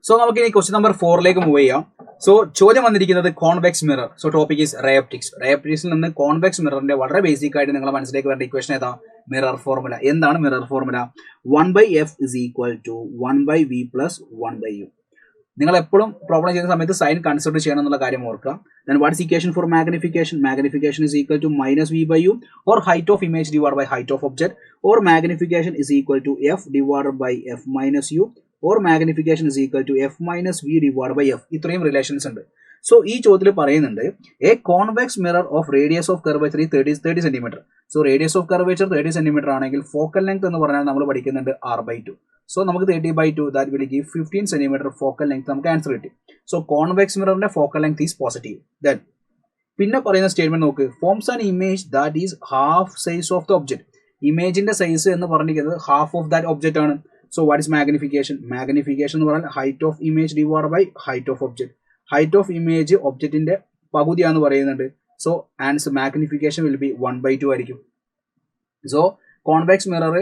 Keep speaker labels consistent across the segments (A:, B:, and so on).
A: So നമുക്ക് ഇനി question number 4ലേക്ക് മൂവ് ചെയ്യാം. സോ ചോദ്യം വന്നിരിക്കുന്നത് convex mirror. So topic is ray optics. Ray ഒപ്റ്റിക്സിൽ നിന്ന് കോൺവെക്സ് മിററിന്റെ വളരെ ബേസിക് ആയിട്ട് നിങ്ങളുടെ മനസ്സിലേക്ക് വരേണ്ട ഇക്വേഷൻ ഏതാ? Mirror formula. എന്താണ് mirror formula? 1/f is equal to 1/v plus 1/u. നിങ്ങൾ എപ്പോഴും പ്രോബ്ലം ചെയ്യുന്ന സമയത്ത് സൈൻ കൺസിഡർ ചെയ്യണം എന്നുള്ള കാര്യം ഓർക്കുക. Then what is equation for magnification? Magnification is equal to minus v by u, or height of image divided by height of object, or magnification is equal to f divided by f minus u, or magnification is equal to f minus v divided by f. ഇത്രയും relations ഉണ്ട്. So ഈ ചോദ്യത്തിൽ പറയുന്നുണ്ട് a convex mirror of radius of curvature 30 centimetre. So radius of curvature 30 centimetre ആണെങ്കിൽ focal length എന്ന് പറഞ്ഞാൽ നമ്മൾ പഠിക്കുന്നുണ്ട് r/2. സോ നമുക്ക് 30/2 that will give 15 centimetre focal length നമുക്ക് ആൻസർ കിട്ടി. സോ കോൺവെക്സ് മിററിന്റെ focal length is positive. Then പിന്നെ പറയുന്ന സ്റ്റേറ്റ്മെന്റ് നോക്ക്, forms an image that is half size of the object. ഇമേജിന്റെ സൈസ് എന്ന് പറഞ്ഞിരിക്കുന്നത് ഹാഫ് ഓഫ് ദാറ്റ് ഒബ്ജക്റ്റ് ആണ്. So what is magnification? Magnification എന്ന് പറഞ്ഞാൽ height of image divide by height of object. Height of image ഒബ്ജക്റ്റിന്റെ പകുതിയാണെന്ന് പറയുന്നുണ്ട്. So answer magnification will be 1/2 ആയിരിക്കും. So convex mirror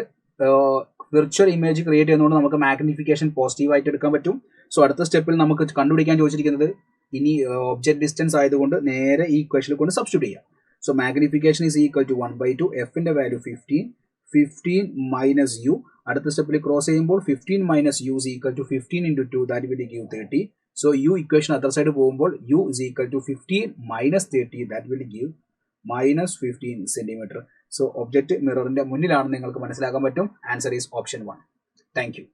A: virtual image create ചെയ്യുന്നതുകൊണ്ട് നമുക്ക് magnification positive ആയിട്ട് എടുക്കാൻ പറ്റും. സോ അടുത്ത സ്റ്റെപ്പിൽ നമുക്ക് കണ്ടുപിടിക്കാൻ ചോദിച്ചിരിക്കുന്നത് ഇനി ഒബ്ജക്ട് ഡിസ്റ്റൻസ് ആയതുകൊണ്ട് നേരെ ഈ ഇക്വേഷനിൽ കൊണ്ട് സബ്സ്റ്റിറ്റ്യൂട്ട് ചെയ്യാം. So magnification is equal to 1/2, എഫിന്റെ വാല്യൂ 15 മൈനസ് യു. അടുത്ത സ്റ്റെപ്പിൽ ക്രോസ് ചെയ്യുമ്പോൾ 15 minus u is equal to 15 into 2, that will give 30. So u equation other side പോകുമ്പോൾ u is equal to 15 minus 30, that will give minus 15 centimetre. So object മിററിന്റെ മുന്നിലാണെന്ന് നിങ്ങൾക്ക് മനസ്സിലാക്കാൻ പറ്റും. Answer is option 1. Thank U.